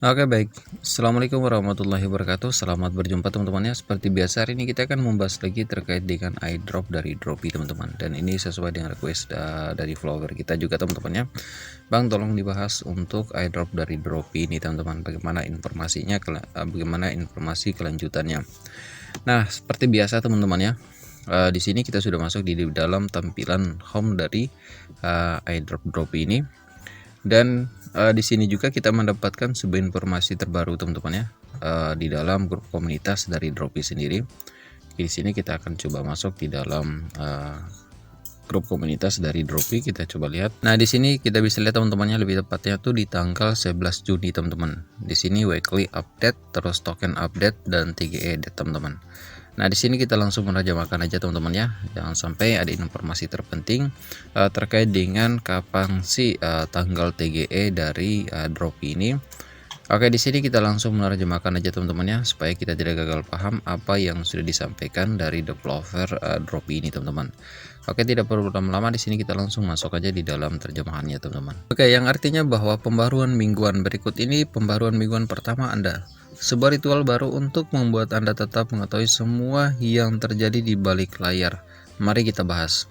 Oke baik, Assalamualaikum warahmatullahi wabarakatuh. Selamat berjumpa teman-teman ya. Seperti biasa hari ini kita akan membahas lagi terkait dengan iDrop dari Dropi teman-teman. Dan ini sesuai dengan request dari follower kita juga teman-teman ya. Bang tolong dibahas untuk iDrop dari Dropi ini teman-teman. Bagaimana informasinya, bagaimana informasi kelanjutannya. Nah seperti biasa teman-teman ya. Di sini kita sudah masuk di dalam tampilan home dari iDrop Dropi ini. Dan di sini juga kita mendapatkan sebuah informasi terbaru teman-teman ya, di dalam grup komunitas dari Dropi sendiri. Di sini kita akan coba masuk di dalam grup komunitas dari Dropi, kita coba lihat. Nah di sini kita bisa lihat teman-temannya, lebih tepatnya tuh di tanggal 11 Juni teman-teman. Di sini weekly update, terus token update dan TGE update teman-teman. Nah di sini kita langsung menerjemahkan aja teman-teman ya, jangan sampai ada informasi terpenting terkait dengan kapan sih tanggal TGE dari Dropi ini. Oke, di sini kita langsung menerjemahkan aja teman-teman ya, supaya kita tidak gagal paham apa yang sudah disampaikan dari developer Dropi ini teman-teman. Oke, tidak perlu lama-lama, di sini kita langsung masuk aja di dalam terjemahannya teman-teman. Oke, yang artinya bahwa pembaruan mingguan berikut ini pembaruan mingguan pertama Anda. Sebuah ritual baru untuk membuat Anda tetap mengetahui semua yang terjadi di balik layar. Mari kita bahas.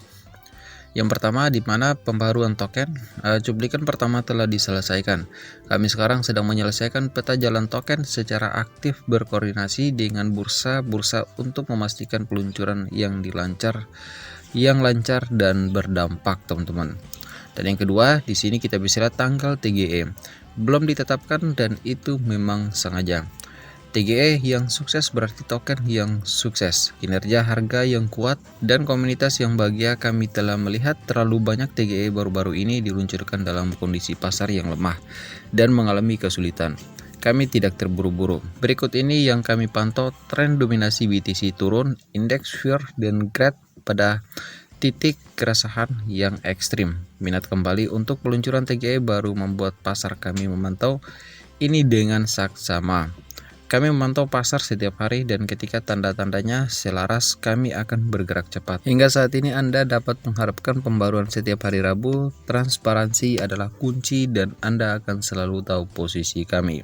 Yang pertama, di mana pembaruan token. Cuplikan pertama telah diselesaikan. Kami sekarang sedang menyelesaikan peta jalan token secara aktif berkoordinasi dengan bursa-bursa untuk memastikan peluncuran yang lancar dan berdampak, teman-teman. Dan yang kedua, di sini kita bisa lihat tanggal TGE. Belum ditetapkan dan itu memang sengaja. TGE yang sukses berarti token yang sukses, kinerja harga yang kuat, dan komunitas yang bahagia. Kami telah melihat terlalu banyak TGE baru-baru ini diluncurkan dalam kondisi pasar yang lemah dan mengalami kesulitan. Kami tidak terburu-buru. Berikut ini yang kami pantau: tren dominasi BTC turun, indeks fear dan greed pada titik keresahan yang ekstrim. Minat kembali untuk peluncuran TGE baru membuat pasar kami memantau ini dengan saksama. Kami memantau pasar setiap hari dan ketika tanda-tandanya selaras, kami akan bergerak cepat. Hingga saat ini Anda dapat mengharapkan pembaruan setiap hari Rabu. Transparansi adalah kunci dan Anda akan selalu tahu posisi kami.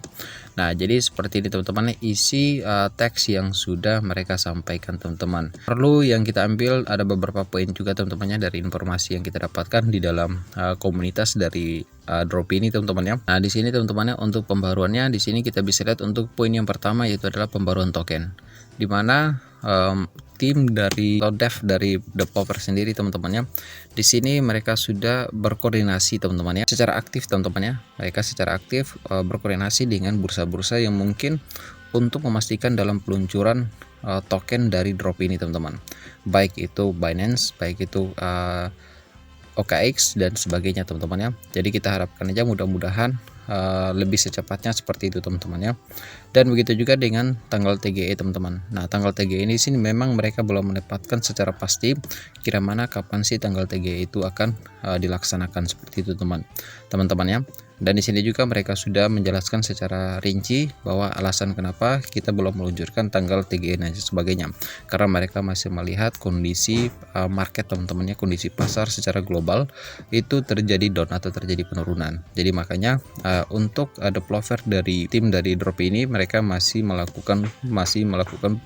Nah, jadi seperti ini teman-teman isi teks yang sudah mereka sampaikan teman-teman. Perlu yang kita ambil ada beberapa poin juga teman-temannya dari informasi yang kita dapatkan di dalam komunitas dari Dropi ini teman-teman ya. Nah, di sini teman-temannya untuk pembaruannya di sini kita bisa lihat untuk poin yang pertama yaitu adalah pembaruan token. Di mana tim dari dev dari developer sendiri teman-temannya, di sini mereka sudah berkoordinasi teman-temannya secara aktif teman-temannya. Mereka secara aktif berkoordinasi dengan bursa-bursa yang mungkin untuk memastikan dalam peluncuran token dari drop ini teman-teman. Baik itu Binance, baik itu OKX dan sebagainya teman-teman ya. Jadi kita harapkan aja mudah-mudahan lebih secepatnya seperti itu teman-teman ya. Dan begitu juga dengan tanggal TGE teman-teman. Nah, tanggal TGE ini sini memang mereka belum mendapatkan secara pasti kira mana kapan sih tanggal TGE itu akan dilaksanakan seperti itu teman-teman ya. Dan di sini juga mereka sudah menjelaskan secara rinci bahwa alasan kenapa kita belum meluncurkan tanggal TGE dan sebagainya, karena mereka masih melihat kondisi market teman-temannya, kondisi pasar secara global itu terjadi down atau terjadi penurunan. Jadi makanya untuk developer dari tim dari drop ini mereka masih melakukan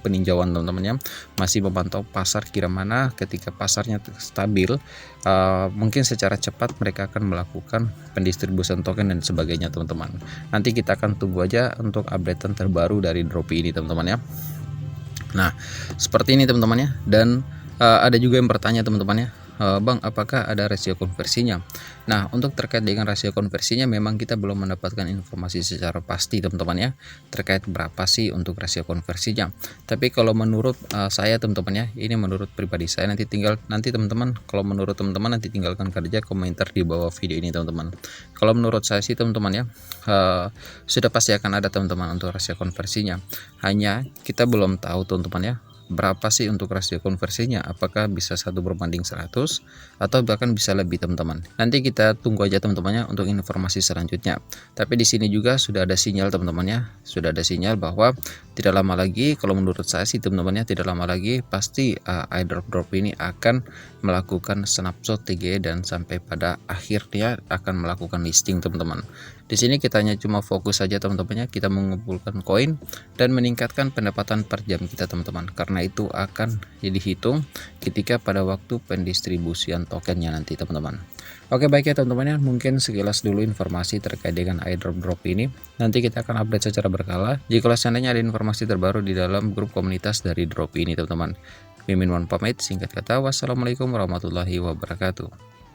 peninjauan teman-temannya, masih memantau pasar kira mana ketika pasarnya stabil, mungkin secara cepat mereka akan melakukan pendistribusian token dan sebagainya teman-teman. Nanti kita akan tunggu aja untuk updatean terbaru dari Dropi ini teman-teman ya. Nah seperti ini teman-teman ya. Dan ada juga yang bertanya teman-teman ya, Bang, apakah ada rasio konversinya? Nah, untuk terkait dengan rasio konversinya memang kita belum mendapatkan informasi secara pasti teman-teman ya, terkait berapa sih untuk rasio konversinya. Tapi kalau menurut saya teman-teman ya, ini menurut pribadi saya, nanti teman-teman, kalau menurut teman-teman nanti tinggalkan kerja komentar di bawah video ini teman-teman. Kalau menurut saya sih teman-teman ya, sudah pasti akan ada teman-teman untuk rasio konversinya. Hanya kita belum tahu teman-teman ya, berapa sih untuk rasio konversinya, apakah bisa 1:100 atau bahkan bisa lebih teman-teman. Nanti kita tunggu aja teman-temannya untuk informasi selanjutnya. Tapi di sini juga sudah ada sinyal teman-temannya, sudah ada sinyal bahwa tidak lama lagi, kalau menurut saya sih teman-temannya, tidak lama lagi pasti iDrop ini akan melakukan snapshot TGE dan sampai pada akhirnya akan melakukan listing teman-teman. Di sini kita hanya cuma fokus saja teman-teman ya, kita mengumpulkan koin dan meningkatkan pendapatan per jam kita teman-teman. Karena itu akan dihitung ketika pada waktu pendistribusian tokennya nanti teman-teman. Oke baik ya teman-teman ya, mungkin sekilas dulu informasi terkait dengan airdrop ini. Nanti kita akan update secara berkala. Jika seandainya ada informasi terbaru di dalam grup komunitas dari drop ini teman-teman. Mimin Wan pamit, singkat kata wassalamualaikum warahmatullahi wabarakatuh.